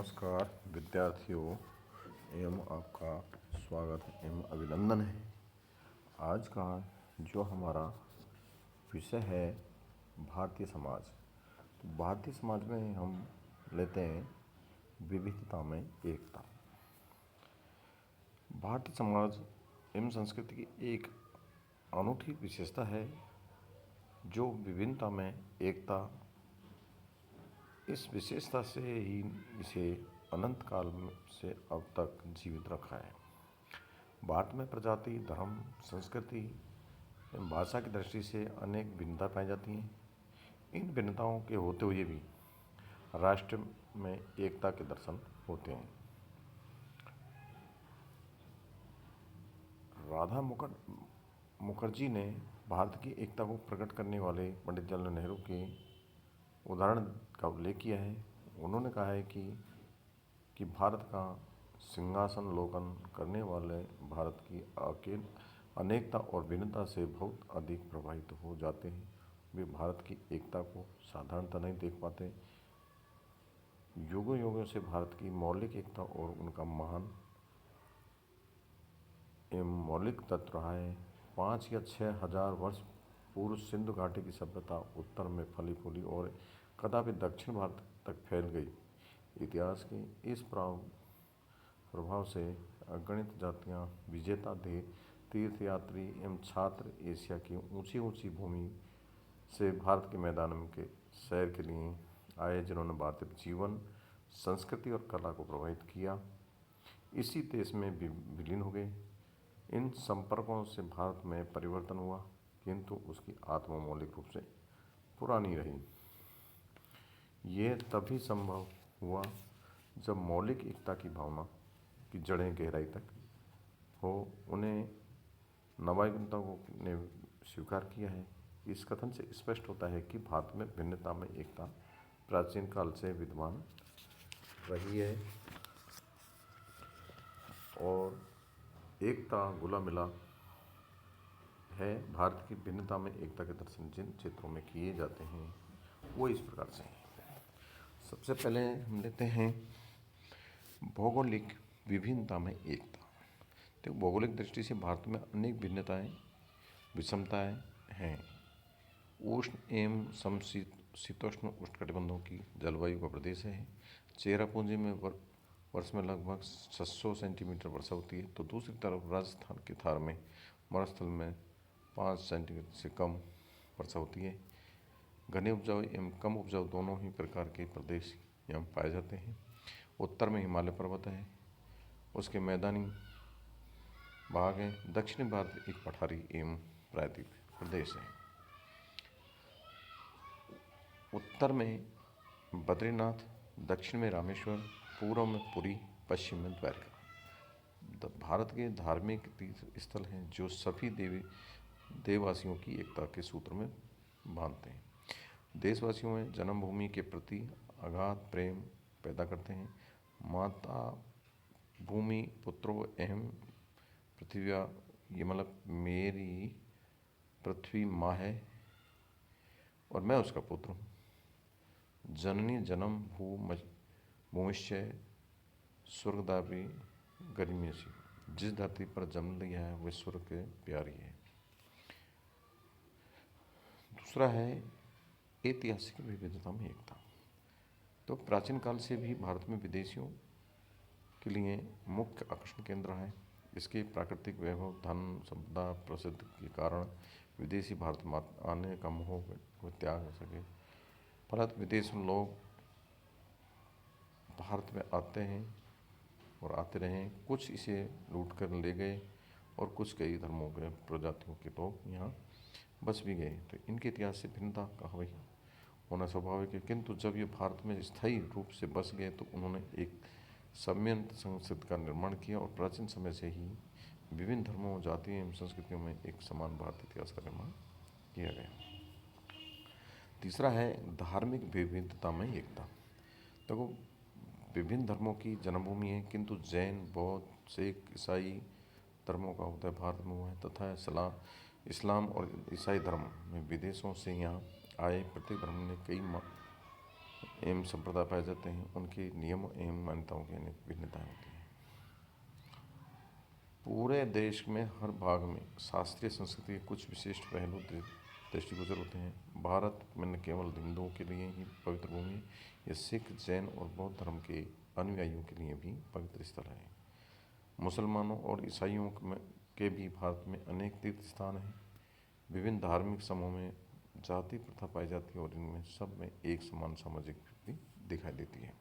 नमस्कार विद्यार्थियों एवं आपका स्वागत एवं अभिनंदन है। आज का जो हमारा विषय है भारतीय समाज। तो भारतीय समाज में हम लेते हैं विविधता में एकता। भारतीय समाज एवं संस्कृति की एक अनूठी विशेषता है जो विभिन्नता में एकता। इस विशेषता से ही इसे अनंत काल से अब तक जीवित रखा है। भारत में प्रजाति, धर्म, संस्कृति एवं भाषा की दृष्टि से अनेक भिन्नता पाई जाती हैं। इन भिन्नताओं के होते हुए भी राष्ट्र में एकता के दर्शन होते हैं। राधा मुखर्जी ने भारत की एकता को प्रकट करने वाले पंडित जवाहरलाल नेहरू के उदाहरण का उल्लेख किया है। उन्होंने कहा है कि भारत का सिंहासनावलोकन करने वाले भारत की अनेकता और भिन्नता से बहुत अधिक प्रभावित हो जाते हैं। वे भारत की एकता को साधारणता नहीं देख पाते। युगों युगों से भारत की मौलिक एकता और उनका महान एवं मौलिक तत्व रहा है। 5 या 6 हजार वर्ष पूर्व सिंधु घाटी की सभ्यता उत्तर में फली फूली और कदापि दक्षिण भारत तक फैल गई। इतिहास के इस प्रभाव से अगणित जातियां, विजेता, तीर्थयात्री एवं छात्र एशिया की ऊंची ऊंची भूमि से भारत के मैदान के सैर के लिए आए, जिन्होंने भारतीय जीवन, संस्कृति और कला को प्रभावित किया। इसी देश में विलीन हो गए। इन संपर्कों से भारत में परिवर्तन हुआ, किंतु उसकी आत्मा मौलिक रूप से पुरानी रही। यह तभी संभव हुआ जब मौलिक एकता की भावना की जड़ें गहराई तक हो, उन्हें नवागंतुकों ने स्वीकार किया है। इस कथन से स्पष्ट होता है कि भारत में भिन्नता में एकता प्राचीन काल से विद्यमान रही है और एकता घुला मिला है। भारत की भिन्नता में एकता के दर्शन जिन क्षेत्रों में किए जाते हैं वो इस प्रकार से हैं। सबसे पहले हम लेते हैं भौगोलिक विभिन्नता में एकता। तो भौगोलिक दृष्टि से भारत में अनेक भिन्नताएं, विषमताएं हैं। उष्ण एवं समशीतोष्ण उष्णकटिबंधों की जलवायु का प्रदेश है। चेरापूंजी में वर्ष में लगभग 600 सेंटीमीटर वर्षा होती है, तो दूसरी तरफ राजस्थान के थार में मरुस्थल में 5 सेंटीमीटर से कम वर्षा होती है। घने उपजाऊ एवं कम उपजाऊ दोनों ही प्रकार के प्रदेश यहाँ पाए जाते हैं। उत्तर में हिमालय पर्वत है, उसके मैदानी भाग है। दक्षिणी भारत एक पठारी एवं प्रायद्वीप प्रदेश है। उत्तर में बद्रीनाथ, दक्षिण में रामेश्वर, पूर्व में पुरी, पश्चिम में द्वारका भारत के धार्मिक तीर्थ स्थल हैं जो सभी देववासियों की एकता के सूत्र में बांधते हैं। देशवासियों में जन्मभूमि के प्रति अगाध प्रेम पैदा करते हैं। माता भूमि पुत्रो एवं पृथ्व्या, ये मतलब मेरी पृथ्वी माँ है और मैं उसका पुत्र हूँ। जननी जन्म भूमिश्च स्वर्गदापि गरिमेषु, जिस धरती पर जन्म लिया है वह स्वर्ग के प्यारी है। दूसरा है ऐतिहासिक विविधता में एकता। तो प्राचीन काल से भी भारत में विदेशियों के लिए मुख्य आकर्षण केंद्र है। इसके प्राकृतिक वैभव, धन संपदा, प्रसिद्ध के कारण विदेशी भारत में आने का मोह त्याग हो सके। फलत विदेश में लोग भारत में आते हैं और आते रहे। कुछ इसे लूट कर ले गए और कुछ कई धर्मों के प्रजातियों के लोग यहाँ बस भी गए। तो इनके इतिहास से भिन्नता का होना स्वाभाविक है, किंतु जब ये भारत में स्थायी रूप से बस गए तो उन्होंने एक सम्यंत संस्कृति का निर्माण किया और प्राचीन समय से ही विभिन्न धर्मों, जातियों एवं संस्कृतियों में एक समान भारतीय इतिहास का निर्माण किया गया। तीसरा है धार्मिक विविधता में एकता। तो विभिन्न धर्मों की जन्मभूमि है, किंतु जैन, बौद्ध, सिख, ईसाई धर्मों का उदय भारत में हुआ है तथा इस्लाम और ईसाई धर्म में विदेशों से यहाँ आए। प्रत्येक धर्म ने कई एवं संप्रदाय पाए जाते हैं, उनके नियमों एवं मान्यताओं की अनेक भिन्नताएं होती हैं। पूरे देश में हर भाग में शास्त्रीय संस्कृति के कुछ विशिष्ट पहलू दृष्टिगोचर होते हैं। भारत में न केवल हिंदुओं के लिए ही पवित्र भूमि है, यह सिख, जैन और बौद्ध धर्म के अनुयायियों के लिए भी पवित्र स्थल है। मुसलमानों और ईसाइयों के भी भारत में अनेक तीर्थ स्थान हैं। विभिन्न धार्मिक समूहों में जाति प्रथा पाई जाती है और इनमें सब में एक समान सामाजिक वृत्ति दिखाई देती है।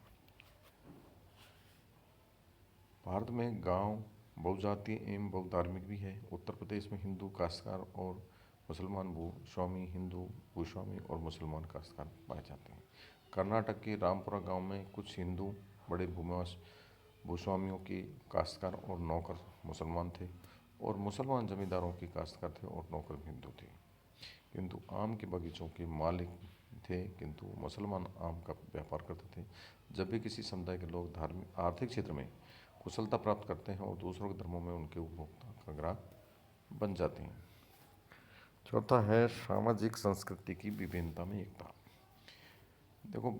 भारत में गांव बहुजातीय एवं बहुधार्मिक भी है। उत्तर प्रदेश में हिंदू काश्तकार और मुसलमान भूस्वामी, हिंदू भूस्वामी और मुसलमान काश्तकार पाए जाते हैं। कर्नाटक के रामपुरा गांव में कुछ हिंदू बड़े भूस्वामियों के काश्तकार और नौकर मुसलमान थे और मुसलमान जमींदारों के काश्तकार थे और नौकर भी हिंदू थे। किंतु आम के बगीचों के मालिक थे, किंतु मुसलमान आम का व्यापार करते थे। जब भी किसी समुदाय के लोग धार्मिक आर्थिक क्षेत्र में कुशलता प्राप्त करते हैं और दूसरों के धर्मों में उनके उपभोक्ता का ग्राहक बन जाते हैं। चौथा है सामाजिक संस्कृति की विभिन्नता में एकता। देखो,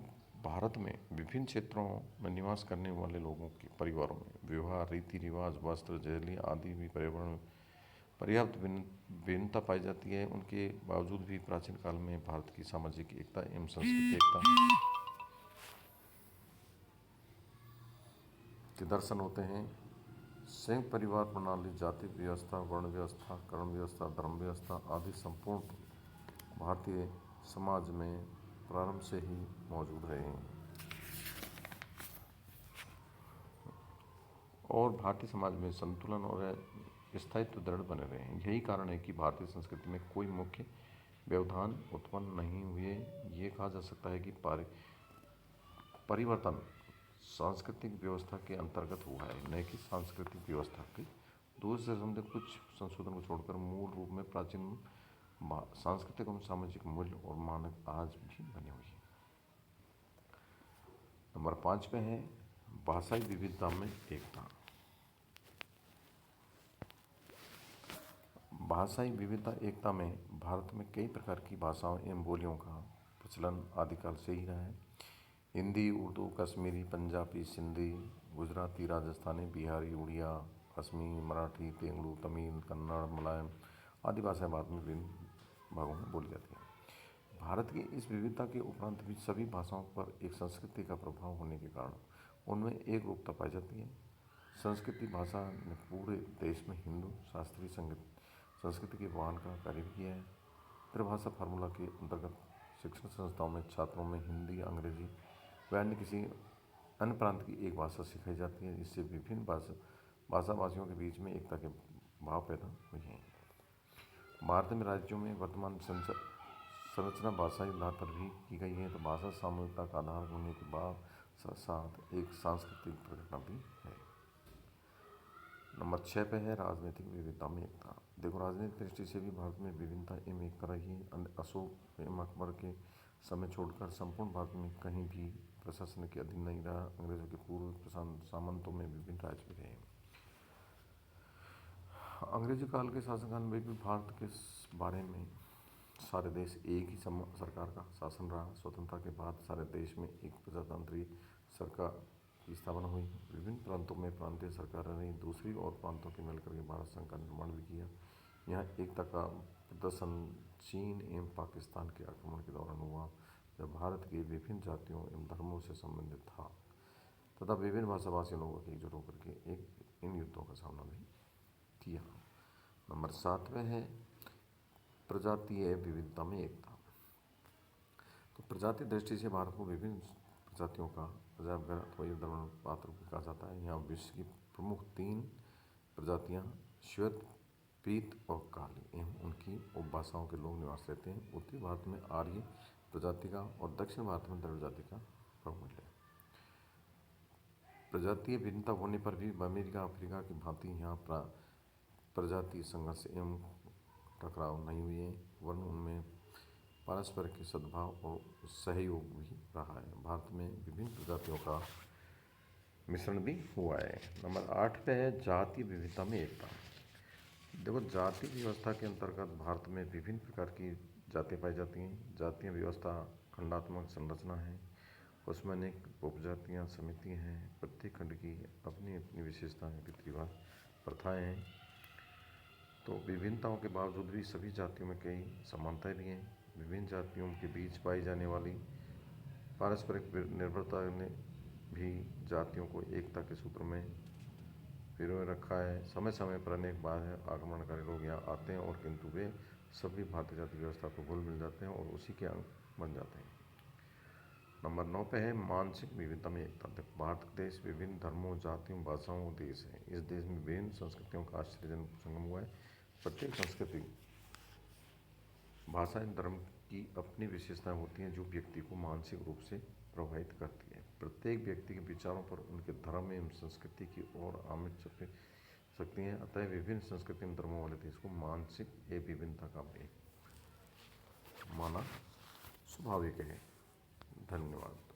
भारत में विभिन्न क्षेत्रों में निवास करने वाले लोगों के परिवारों में विवाह, रीति रिवाज, वस्त्र, शैली आदि भी पर्यावरण पर्याप्त भिन्नता पाई जाती है। उनके बावजूद भी प्राचीन काल में भारत की सामाजिक एकता एवं सांस्कृतिक एकता के दर्शन होते हैं। संयुक्त परिवार प्रणाली, जाति व्यवस्था, वर्ण व्यवस्था, कर्म व्यवस्था, धर्म व्यवस्था आदि संपूर्ण भारतीय समाज में प्रारंभ से ही मौजूद रहे हैं और भारतीय समाज में संतुलन और स्थायित्व दृढ़ बने रहे हैं। यही कारण है कि भारतीय संस्कृति में कोई मुख्य व्यवधान उत्पन्न नहीं हुए। ये कहा जा सकता है कि परिवर्तन सांस्कृतिक व्यवस्था के अंतर्गत हुआ है, न कि सांस्कृतिक व्यवस्था की। दूसरे शब्द में कुछ संशोधन को छोड़कर मूल रूप में प्राचीन सांस्कृतिक एवं सामाजिक मूल्य और मानक आज भी बने हुए हैं। नंबर 5 पे है भाषाई विविधता में एकता। भाषाई विविधता एकता में भारत में कई प्रकार की भाषाओं एवं बोलियों का प्रचलन आदिकाल से ही रहा है। हिंदी, उर्दू, कश्मीरी, पंजाबी, सिंधी, गुजराती, राजस्थानी, बिहारी, उड़िया, कश्मीरी, मराठी, तेलुगु, तमिल, कन्नड़, मलयालम आदि भाषाएं भारत में विभिन्न भागों में बोली जाती हैं। भारत की इस विविधता के उपरांत भी सभी भाषाओं पर एक संस्कृति का प्रभाव होने के कारण उनमें एक रूपता पाई जाती है। संस्कृति भाषा ने पूरे देश में हिंदू शास्त्रीय संस्कृति के वहन का कार्य भी किया है। त्रिभाषा फार्मूला के अंतर्गत शिक्षण संस्थाओं में छात्रों में हिंदी, अंग्रेजी व अन्य किसी अन्य प्रांत की एक भाषा सिखाई जाती है, जिससे विभिन्न भाषाभाषियों के बीच में एकता के भाव पैदा हुए हैं। भारत में राज्यों में वर्तमान संरचना भाषाई आधार पर भी की गई है, तो भाषा सामूहिकता का आधार होने के बाद साथ एक सांस्कृतिक प्रकटना भी है। नंबर 6 पे है राजनीतिक विविधता में एकता। देखो, राजनीतिक दृष्टि से भी भारत में विभिन्नता एवं एकता रही है। अशोक एवं अकबर के समय छोड़कर संपूर्ण भारत में कहीं भी प्रशासन के अधीन नहीं रहा। अंग्रेजों के पूर्व सामंतों में विभिन्न राज्य भी रहे। अंग्रेजी काल के शासनकाल में भी भारत के बारे में सारे देश एक ही सरकार का शासन रहा। स्वतंत्रता के बाद सारे देश में एक प्रजातांत्रिक सरकार की स्थापना हुई। विभिन्न प्रांतों में प्रांतीय सरकारें रहीं। दूसरी और प्रांतों के मिलकर के भारत संघ का निर्माण भी किया। यहाँ एकता का प्रदर्शन चीन एवं पाकिस्तान के आक्रमण के दौरान हुआ, जब भारत की विभिन्न जातियों एवं धर्मों से संबंधित था तथा विभिन्न भाषाभाषी लोगों की एकजुट होकर के इन युद्धों का सामना भी किया। नंबर 7 में है प्रजातीय विविधता में एकता। तो प्रजातीय दृष्टि से भारत को विभिन्न प्रजातियों का अजब अथवा पात्र कहा जाता है। यहाँ विश्व की प्रमुख 3 प्रजातियाँ श्वेत, पीत और काली एवं उनकी उपभाषाओं के लोग निवास रहते हैं। उत्तरी भारत में आर्य प्रजाति का और दक्षिण भारत में द्रविड़ जाति का प्रमुख है। प्रजातीय भिन्नता होने पर भी अमेरिका, अफ्रीका की भांति यहाँ प्रजातीय संघर्ष एवं टकराव नहीं हुए, वरन उनमें परस्पर के सद्भाव और सहयोग भी रहा है। भारत में विभिन्न प्रजातियों का मिश्रण भी हुआ है। नंबर 8 पे है जातीय विविधता में एकता। देखो, जाति व्यवस्था के अंतर्गत भारत में विभिन्न प्रकार की जातियाँ पाई जाती हैं। जातीय व्यवस्था खंडात्मक संरचना है उसमें अनेक उपजातियाँ समितियाँ हैं। प्रत्येक खंड की अपनी अपनी विशेषताएं, रीति रिवाज, प्रथाएँ हैं। तो विभिन्नताओं के बावजूद भी सभी जातियों में कई समानताएं भी हैं। विभिन्न जातियों के बीच पाई जाने वाली पारस्परिक निर्भरता ने भी जातियों को एकता के सूत्र में पिरोए रखा है। समय समय पर अनेक बार आक्रमणकारी लोग यहाँ आते हैं और किंतु वे सभी भारतीय जाति व्यवस्था को घुल मिल जाते हैं और उसी के अंग बन जाते हैं। नंबर 9 पे है मानसिक विविधता में एकता। भारत देश विभिन्न धर्मों, जातियों, भाषाओं देश है। इस देश में विभिन्न संस्कृतियों का आश्चर्यजनक संगम हुआ है। प्रत्येक संस्कृति, भाषा एवं धर्म की अपनी विशेषताएं होती हैं जो व्यक्ति को मानसिक रूप से प्रभावित करती है। प्रत्येक व्यक्ति के विचारों पर उनके धर्म एवं संस्कृति की ओर आमिर चप सकती हैं। अतः विभिन्न संस्कृति एवं धर्मों वाले देश को मानसिक विभिन्नता का भी माना स्वाभाविक है। धन्यवाद।